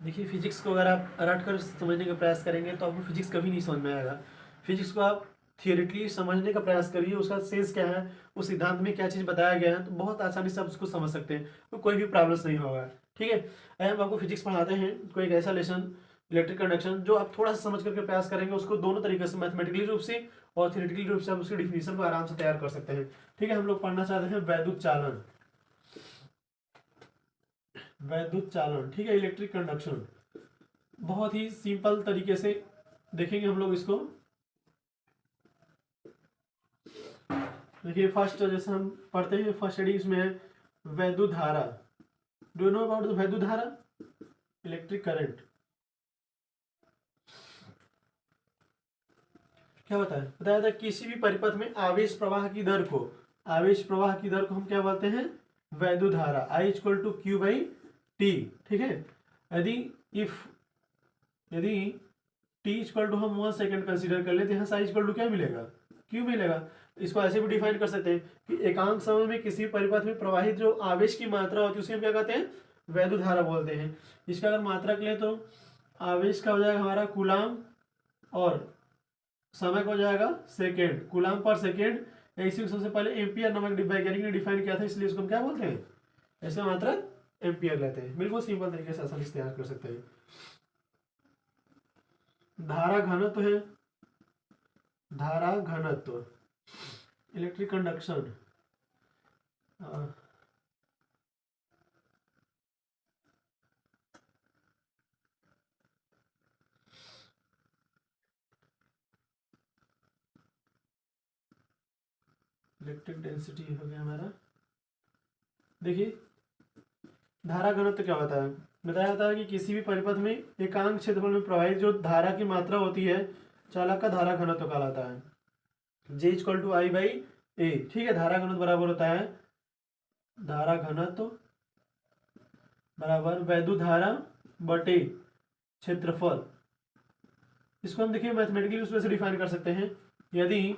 देखिए फिजिक्स को अगर आप रट कर समझने का प्रयास करेंगे तो आपको फिजिक्स कभी नहीं समझ में आएगा। फिजिक्स को आप थियोरेटिकली समझने का प्रयास करिए, उसका सेंस क्या है, उस सिद्धांत में क्या चीज़ बताया गया है, तो बहुत आसानी से आप उसको समझ सकते हैं, तो कोई भी प्रॉब्लम्स नहीं होगा। ठीक है, अगर हम आपको फिजिक्स पढ़ाते हैं कोई एक ऐसा लेसन इलेक्ट्रिक कंडक्शन जो आप थोड़ा सा समझ करके प्रयास करेंगे, उसको दोनों तरीके से मैथमेटिकली रूप से और थियोरेटिकली रूप से आप उसकी डिफिनीशन को आराम से तैयार कर सकते हैं। ठीक है, हम लोग पढ़ना चाहते हैं वैद्युत चालन। वैद्युत चालन, ठीक है, इलेक्ट्रिक कंडक्शन। बहुत ही सिंपल तरीके से देखेंगे हम लोग इसको। देखिए फर्स्ट जैसे हम पढ़ते हैं फर्स्ट स्टडी इसमें है वैद्युत धारा। Do you know about the वैद्युत धारा? Electric current. क्या बताया था किसी भी परिपथ में आवेश प्रवाह की दर को, आवेश प्रवाह की दर को हम क्या बोलते हैं? वैद्युत धारा। I equal to Q by T. ठीक है, यदि इफ यदि टी इक्वल टू हम 1 सेकेंड कंसीडर कर ले तो यहाँ साई इक्वल टू क्या मिलेगा? क्यू मिलेगा। इसको ऐसे भी डिफाइन कर सकते हैं कि एकांक समय में किसी परिपथ में प्रवाहित जो आवेश की मात्रा होती है उसे हम क्या कहते हैं? वैद्युत धारा बोलते हैं। इसका अगर मात्रक ले तो आवेश का हो जाएगा हमारा कूलाम और समय का हो जाएगा सेकेंड, कूलाम पर सेकेंड। इसी को सबसे पहले एम्पियर नामक वैज्ञानिक ने डिफाइन किया था, इसलिए इसको हम क्या बोलते हैं? ऐसे मात्रक एम्पियर लेते हैं। बिल्कुल सिंपल तरीके से आसानी से तैयार कर सकते हैं। धारा घनत्व है, धारा घनत्व इलेक्ट्रिक कंडक्शन। इलेक्ट्रिक डेंसिटी हो गया हमारा। देखिए धारा घनत्व क्या होता है? बताया जाता है कि किसी भी परिपथ में एकांक क्षेत्रफल में प्रवाहित जो धारा की मात्रा होती है चालक का धारा घनत्व कहलाता है। J equal to I by A. ठीक है, धारा घनत्व बराबर होता है धारा घनत्व बराबर वैद्युत धारा बटे क्षेत्रफल। इसको हम देखिए मैथमेटिकली उसमें से डिफाइन कर सकते हैं। यदि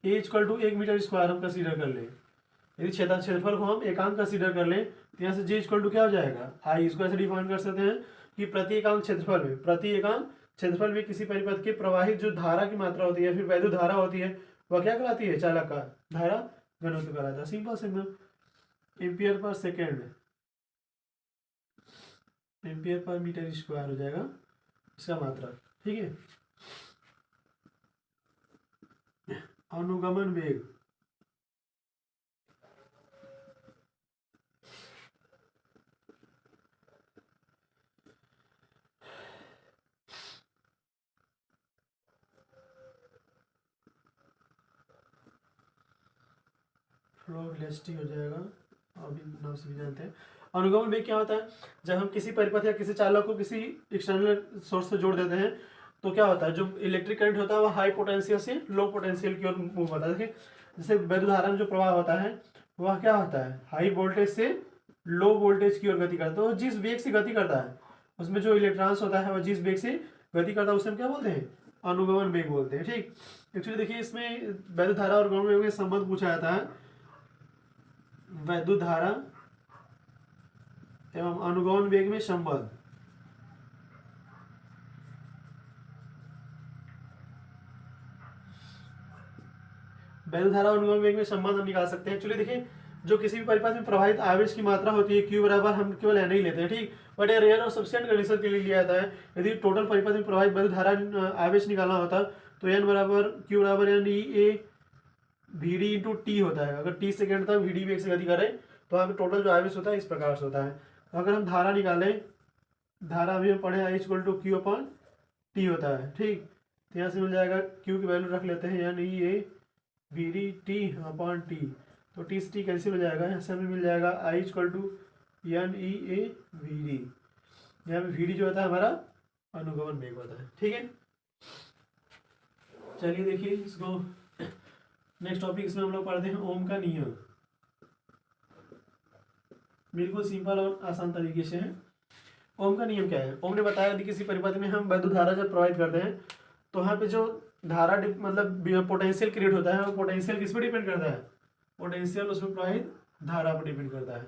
ए इक्वल टू 1 मीटर स्क्वायर हम कंसीडर कर लें, यदि क्षेत्रफल को हम एकांक कंसीडर कर लें तो यहाँ से J इक्वल टू क्या हो जाएगा? आई। इसको ऐसे डिफाइन कर सकते हैं कि प्रति एकांक क्षेत्रफल में किसी परिपथ के प्रवाहित जो धारा की मात्रा होती है फिर वैद्युत धारा होती है वह क्या कहलाती है? चालक का धारा घनत्व कहलाता है। सिंपल से ampere per second, ampere per metre square हो जाएगा इसका मात्रा। ठीक है, अनुगमन वेग, फ्लो वेलोसिटी हो जाएगा, अभी नाम से भी जानते हैं। अनुगमन वेग क्या होता है? जब हम किसी परिपथ या किसी चालक को किसी एक्सटर्नल सोर्स से जोड़ देते हैं तो क्या होता है? जो इलेक्ट्रिक करंट होता है वह हाई पोटेंशियल से लो पोटेंशियल की ओर मूव होता है। देखिए जैसे वैद्युत धारा में जो प्रवाह होता है वह क्या होता है? हाई वोल्टेज से लो वोल्टेज की ओर गति करता है। तो जिस वेग से गति करता है उसमें जो इलेक्ट्रॉन्स होता है वह जिस वेग से गति करता है उसे हम क्या बोलते हैं? अनुगमन वेग बोलते हैं। ठीक, एक्चुअली देखिए इसमें वैद्युत धारा और अनुगमन वेग में संबंध पूछा जाता है। वैद्युत धारा एवं अनुगमन वेग में संबंध। वैद्युत धारा और अनुगमन वेग में संबंध हम निकाल सकते हैं। एक्चुअली देखिए जो किसी भी परिपथ में प्रवाहित आवेश की मात्रा होती है क्यू बराबर हम केवल एन ही लेते हैं। ठीक, बट ये रेयर और सफिशिएंट कंडीशन के लिए लिया जाता है। यदि टोटल परिपथ में प्रवाहित वैद्युत धारा आवेश निकालना होता तो एन बराबर क्यू बराबर N E A V D into T होता है। अगर टी सेकेंड तक वी डी वेग से गति करें तो वहाँ पे टोटल जो आवेश होता है इस प्रकार से होता है। अगर हम धारा निकालें, धारा अभी हम पढ़े I equal to Q upon T होता है। ठीक, तो यहाँ से मिल जाएगा क्यू की वैल्यू रख लेते हैं N E A V D T upon T, तो टी से टी कैंसिल हो जाएगा। यहाँ से हमें मिल जाएगा I equal to N E A V D. यहाँ पे वी डी जो होता है हमारा अनुगमन वेग होता है। ठीक है, चलिए देखिए इसको नेक्स्ट टॉपिक इसमें हम लोग पढ़ते हैं ओम का नियम। बिल्कुल सिंपल और आसान तरीके से है। ओम का नियम क्या है? ओम ने बताया यदि किसी परिपथ में हम वैद्युत धारा जब प्रोवाइड करते हैं तो वहाँ पे जो धारा मतलब पोटेंशियल क्रिएट होता है वो पोटेंशियल किस पर डिपेंड करता है? पोटेंशियल उसमें प्रवाहित धारा पर डिपेंड करता है।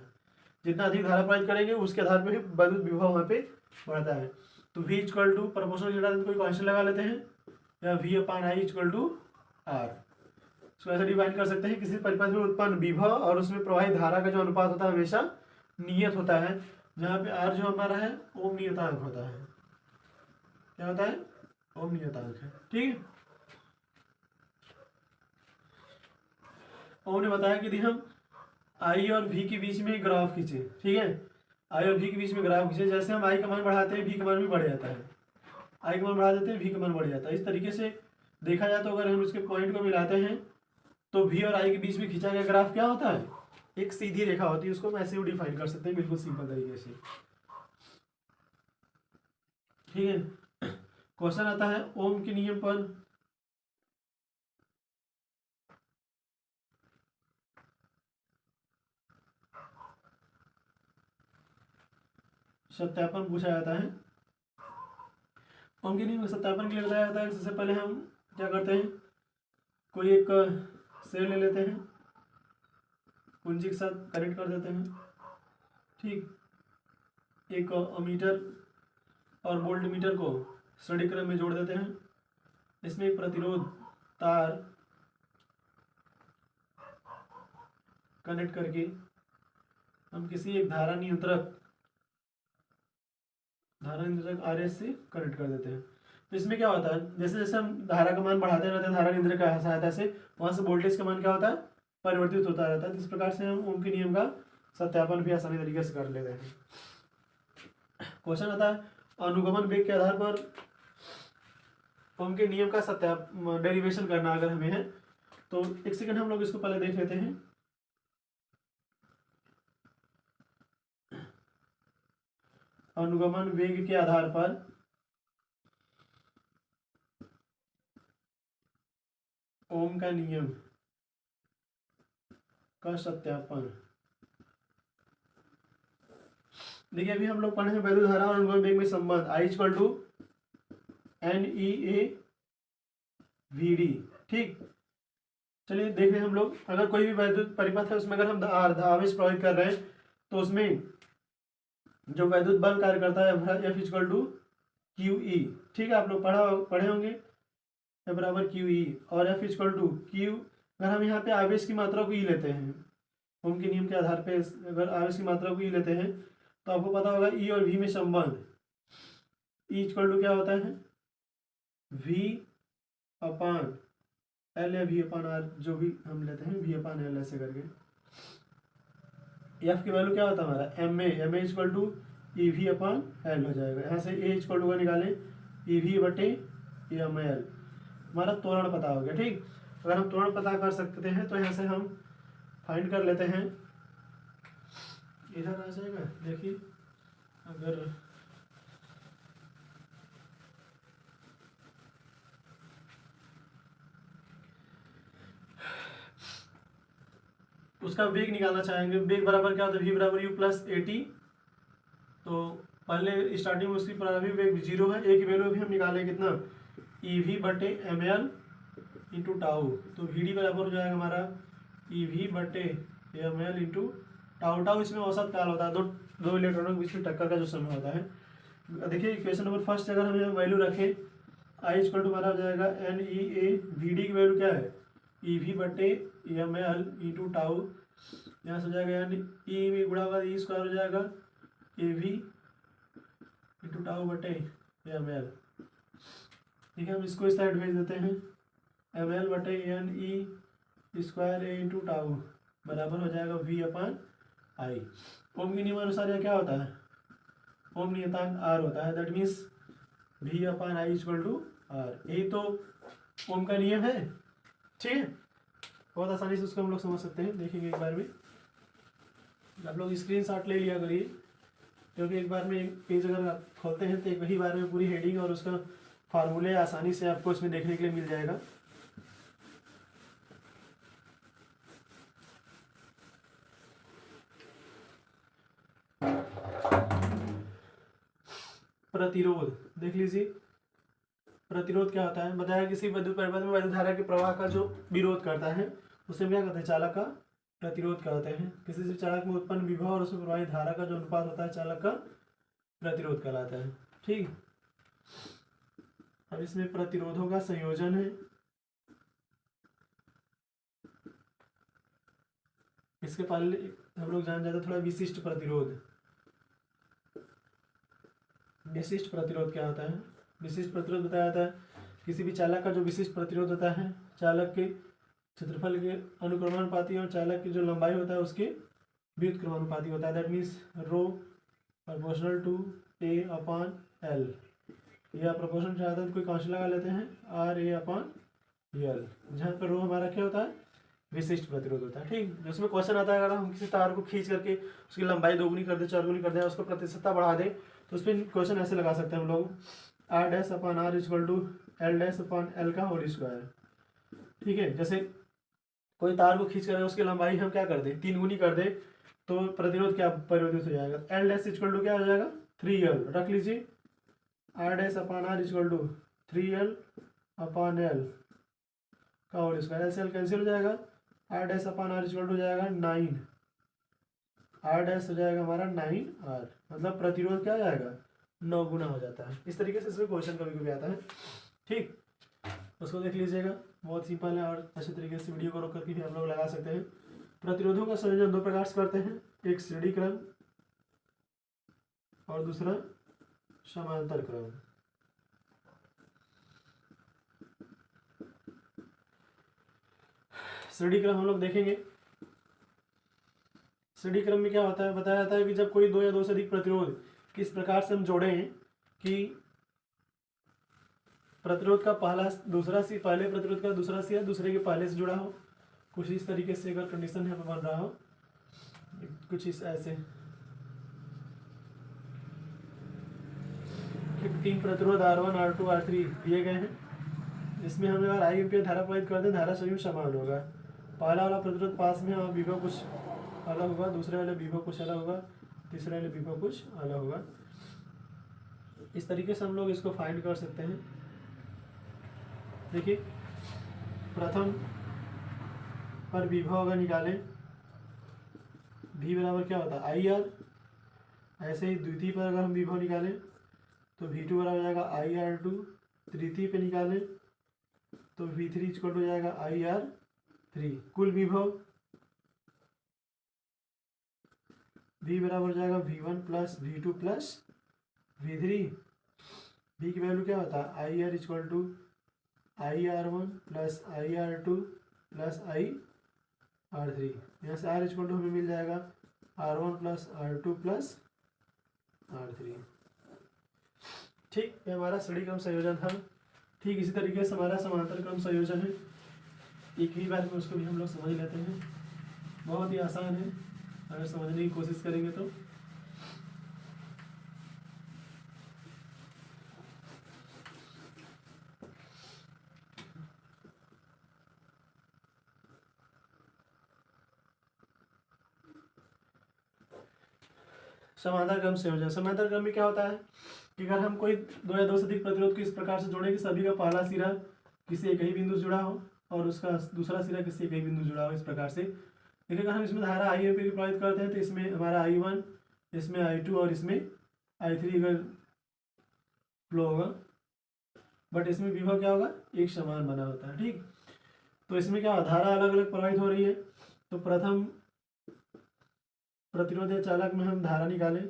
जितना अधिक धारा प्रवाहित करेंगे उसके आधार पर विद्युत विभव वहाँ पे बढ़ता है। तो V इक्वल टू प्रोपोर्शनल कोई कांस्टेंट लगा लेते हैं, या V upon I equal to R. इसको ऐसे डिफाइन कर सकते हैं, किसी परिपथ में उत्पन्न विभव और उसमें प्रवाहित धारा का जो अनुपात होता है हमेशा नियत होता है, जहाँ पे आर जो हमारा है ओम नियतांक होता है। क्या होता है? ओम नियतांक है। ठीक है, ओम ने बताया कि यदि हम आई और वी के बीच में ग्राफ खींचे, ठीक है, आई और वी के बीच में ग्राफ खींचे, जैसे हम आई का मान बढ़ाते हैं वी का मान भी बढ़ जाता है, आई का मान बढ़ा देते हैं वी का मान बढ़ जाता है। इस तरीके से देखा जाए तो अगर हम इसके पॉइंट को मिलाते हैं तो वी और आई के बीच में खींचा गया ग्राफ क्या होता है? एक सीधी रेखा होती है, उसको हम ऐसे डिफाइन कर सकते हैं बिल्कुल सिंपल तरीके से। ठीक है, क्वेश्चन आता है ओम के नियम पर सत्यापन पूछा जाता है। ओम के नियम सत्यापन के लिए बताया जाता है, सबसे पहले हम क्या करते हैं, कोई एक सेल ले लेते हैं, कुंजी के साथ कनेक्ट कर देते हैं, ठीक, एक अमीटर और वोल्ट मीटर को श्रेणी क्रम में जोड़ देते हैं, इसमें एक प्रतिरोध तार कनेक्ट करके हम किसी एक धारा नियंत्रक आर एस से कनेक्ट कर देते हैं। तो इसमें क्या होता है, जैसे जैसे हम धारा का मान बढ़ाते रहते हैं धारा नियंत्रक की सहायता से, वहाँ से वोल्टेज का मान क्या होता है? परिवर्तित होता रहता है। इस प्रकार से हम ओम के नियम का सत्यापन भी आसानी तरीके से कर लेते हैं। क्वेश्चन आता है अनुगमन वेग के आधार पर ओम के नियम का डेरिवेशन करना अगर हमें है तो एक सेकंड हम लोग इसको पहले देख लेते हैं। अनुगमन वेग के आधार पर ओम का नियम का सत्यापन। देखिए अभी हम लोग पढ़े हैं वैद्युत धारा और अनुगमन वेग में संबंध आई इक्वल टू NEA VD। ठीक, चलिए देख रहे हैं हम लोग, अगर कोई भी वैद्युत परिपथ है उसमें अगर हम आवेश प्रवाहित कर रहे हैं तो उसमें जो वैद्युत बल कार्य करता है F इक्वल टू QE। ठीक है, आप लोग पढ़े होंगे F बराबर QE और F इक्वल टू Q। अगर हम यहाँ पे आवेश की मात्रा को E लेते हैं, ओम के नियम के आधार पे अगर आवेश की मात्रा को E लेते हैं तो आपको पता होगा E और V में संबंध, E इक्वल टू क्या होता है? V अपान L या V अपान R, जो भी हम लेते हैं V अपान L ऐसे करके। F की वैल्यू क्या होता है हमारा? MA equal to EV upon L हो जाएगा। यहाँ से A इक्वल टू का निकालें EV बटे ML, हमारा त्वरण पता हो गया। ठीक, अगर हम त्वरण पता कर सकते हैं तो यहाँ से हम फाइंड कर लेते हैं, इधर आ जाएगा। देखिए अगर उसका वेग निकालना चाहेंगे, वेग बराबर क्या होता है? V बराबर U प्लस AT। तो पहले स्टार्टिंग में उसकी प्रारंभिक वेग 0 है, A की वैल्यू भी हम निकालें कितना? EV बटे ML इंटू टाउ। तो VD बराबर हो जाएगा हमारा EV बटे ML इंटू टाउ। टाउ इसमें औसत काल होता है, दो इलेक्ट्रॉनों के बीच में टक्कर का जो समय होता है। देखिए इक्वेशन नंबर फर्स्ट अगर हम वैल्यू रखें, आई इक्वल टू हमारा हो जाएगा NEA, VD की वैल्यू क्या है? EV बटे ML इंटू टाउ। यहाँ से हो जाएगा E में गुणा हुआ E स्क्वायर हो जाएगा AV इंटू टाउ बटे ML। ठीक है, हम इसको इस साइड भेज देते हैं, ML बटे NE square A into tau बराबर हो जाएगा V अपान आई। ओम के नियम अनुसार यह क्या होता है? ओम नियतांक R होता है, that means V upon I equal to R। यही तो ओम का नियम है। ठीक है, बहुत आसानी से उसको हम लोग समझ सकते हैं। देखेंगे एक बार में, आप लोग स्क्रीनशॉट ले लिया करिए, क्योंकि एक बार में एक पेज अगर आप खोलते हैं तो एक वही बार में पूरी हेडिंग और उसका फार्मूले आसानी से आपको इसमें देखने के लिए मिल जाएगा। प्रतिरोध देख लीजिए, प्रतिरोध क्या होता है? बताया किसी विद्युत परिपथ में वैद्युत धारा के प्रवाह का जो विरोध करता है उसे हम क्या कहते हैं? चालक का प्रतिरोध कहलाते हैं। किसी भी चालक में उत्पन्न विभव और उसमें प्रवाहित धारा का जो अनुपात होता है चालक का प्रतिरोध कहलाता है। ठीक, अब इसमें प्रतिरोधों का संयोजन है। इसके पहले हम लोग जान जाते थोड़ा विशिष्ट प्रतिरोध। विशिष्ट प्रतिरोध क्या होता है? विशिष्ट प्रतिरोध बताया जाता है किसी भी चालक का जो विशिष्ट प्रतिरोध होता है चालक के क्षेत्रफल के अनुक्रमानुपाती और चालक की जो लंबाई होता है उसके व्युत्क्रमानुपाती होता है। That means rho proportional to A upon L. या प्रोपोर्शन चाहते हैं तो कोई कांस्टेंट लगा लेते हैं आर ए अपॉन एल, जहाँ पर रो हमारा क्या होता है? विशिष्ट प्रतिरोध होता है। ठीक, जिसमें क्वेश्चन आता है अगर हम किसी तार को खींच करके उसकी लंबाई दोगुनी कर दे, चौगुनी कर दे, उसको प्रतिशतता बढ़ा दे, तो उस पर क्वेश्चन ऐसे लगा सकते हैं हम लोग R dash upon R equal to L dash upon L का होल स्क्वायर। ठीक है, जैसे कोई तार को खींच कर उसकी लंबाई हम क्या कर दे, 3 गुनी कर दे, तो प्रतिरोध क्या परिवर्तित हो जाएगा? एल डैश इक्वल टू क्या हो जाएगा? 3L। रख लीजिए R dash upon R equal to 3L upon L का होल स्क्वायर। एल से एल कैंसिल हो जाएगा, R dash upon R equal to हो जाएगा 9, आर डैश हो जाएगा हमारा 9R। मतलब प्रतिरोध क्या हो जाएगा? 9 गुना हो जाता है। इस तरीके से इसमें क्वेश्चन कभी कभी आता है। ठीक, उसको देख लीजिएगा, बहुत सिंपल है और अच्छे तरीके से वीडियो को रोक करके भी हम लोग लगा सकते हैं। प्रतिरोधों का संयोजन 2 प्रकार से करते हैं, एक श्रेणी क्रम और दूसरा समांतर क्रम। श्रेणी क्रम हम लोग देखेंगे। श्रेणी क्रम में क्या होता है? बताया जाता है कि जब कोई 2 या 2 से अधिक प्रतिरोध किस प्रकार से हम जोड़े हैं कि प्रतिरोध का पहले प्रतिरोध का दूसरा सिरा दूसरे के पहले से जुड़ा हो, कुछ इस तरीके से अगर कंडीशन यहाँ पे बन रहा हो, कुछ इस ऐसे 3 प्रतिरोध R1 R2 R3 दिए गए हैं। इसमें हम अगर आई एम्पियर धारा प्रवाहित कर दें, धारा संयुक्त समान होगा। पहला वाला प्रतिरोध पास में और विभव कुछ अलग होगा, दूसरे वाले विभव कुछ अलग होगा, तीसरे वाले विभव कुछ अलग होगा। इस तरीके से हम लोग इसको फाइंड कर सकते हैं। देखिए, प्रथम पर विभव अगर निकालें, V बराबर क्या होता है? IR। ऐसे ही द्वितीय पर अगर हम विभव निकालें तो V2 बराबर हो जाएगा IR2। तृतीय पे निकालें तो V3 इक्वल हो जाएगा IR3। कुल विभव V बराबर हो जाएगा V1 plus V2 plus V3। V की वैल्यू क्या होता है? IR equal to IR1 plus IR2 plus IR3। यहाँ से R इक्वल टू हमें मिल जाएगा R1 plus R2 plus R3। ठीक, ये हमारा श्रेणी क्रम संयोजन था। ठीक इसी तरीके से हमारा समांतर क्रम संयोजन है। एक ही बार में उसको भी हम लोग समझ लेते हैं। बहुत ही आसान है अगर समझने की कोशिश करेंगे तो। समांतर क्रम संयोजन। समांतर क्रम में क्या होता है कि अगर हम कोई 2 या 2 से अधिक प्रतिरोध को इस प्रकार से जोड़े कि सभी का पहला सिरा किसी एक ही बिंदु से जुड़ा हो और उसका दूसरा सिरा किसी एक ही बिंदु से जुड़ा हो। इस प्रकार से देखिए, अगर हम इसमें धारा आई एम्पीयर प्रवाहित करते हैं तो इसमें हमारा I1, इसमें I2 और इसमें I3 अगर फ्लो होगा, बट इसमें विभव क्या होगा? एक समान बना होता है। ठीक, तो इसमें क्या धारा अलग अलग प्रवाहित हो रही है। तो प्रथम प्रतिरोध या चालक में हम धारा निकालें,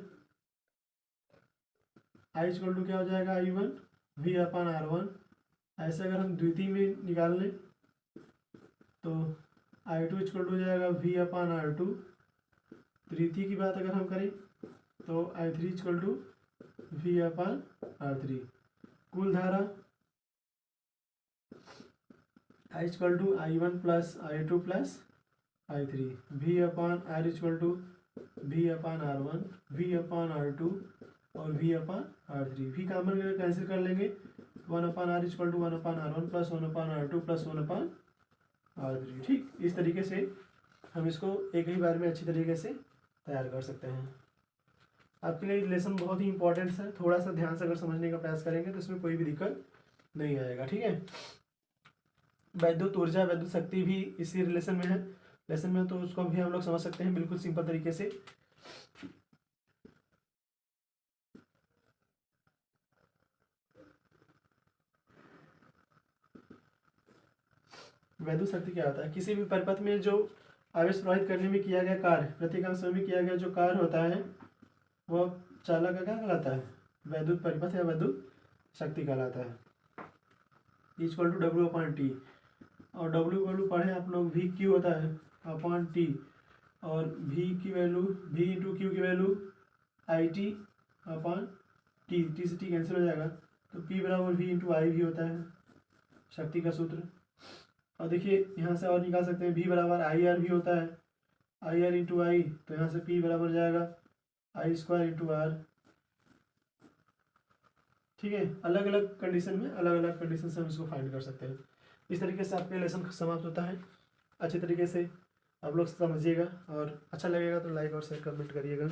I इक्वल टू क्या हो जाएगा? I1 V upon R1। ऐसे अगर हम द्वितीय में निकाल लें तो I2 इक्वल टू हो जाएगा V अपॉन R2। तृतीय की बात अगर हम करें तो I3 equal to V upon R3। कुल धारा I equal to I1 plus I2 plus I3। V upon R equal to V upon R1, V upon R2 और V upon R3। V common cancel कर लेंगे, 1 upon R equal to 1 upon R1 plus 1 upon R2 plus 1 upon R3। ठीक, इस तरीके से हम इसको एक ही बार में अच्छी तरीके से तैयार कर सकते हैं। आपके लिए लेसन बहुत ही इंपॉर्टेंट है, थोड़ा सा ध्यान से अगर समझने का प्रयास करेंगे तो इसमें कोई भी दिक्कत नहीं आएगा। ठीक है, वैद्युत ऊर्जा, वैद्युत शक्ति भी इसी रिलेशन में है। लेसन में, तो उसको भी हम लोग समझ सकते हैं बिल्कुल सिंपल तरीके से। वैद्युत शक्ति क्या होता है? किसी भी परिपथ में जो आवेश प्रवाहित करने में किया गया कार्य, प्रतिक्रिया समय में किया गया जो कार्य होता है, वह चालक का क्या कहलाता है? वैद्युत परिपथ या वैद्युत शक्ति कहलाता है। Equal to W upon T, और डब्ल्यू वैल्यू पढ़े आप लोग, वी क्यू होता है अपॉन टी, और वी की वैल्यू, वी इंटू क्यू की value I T upon T, T से टी कैंसिल हो जाएगा, तो पी बराबर वी इंटू आई भी होता है शक्ति का सूत्र। और देखिए यहाँ से और निकाल सकते हैं, वी बराबर आई आर भी होता है, आई आर इंटू आई, तो यहाँ से पी बराबर जाएगा आई स्क्वायर इंटू आर। ठीक है, अलग अलग कंडीशन में अलग अलग कंडीशन से हम इसको फाइंड कर सकते हैं। इस तरीके से आपका लेसन समाप्त होता है। अच्छे तरीके से आप लोग समझिएगा, और अच्छा लगेगा तो लाइक और शेयर कमेंट करिएगा।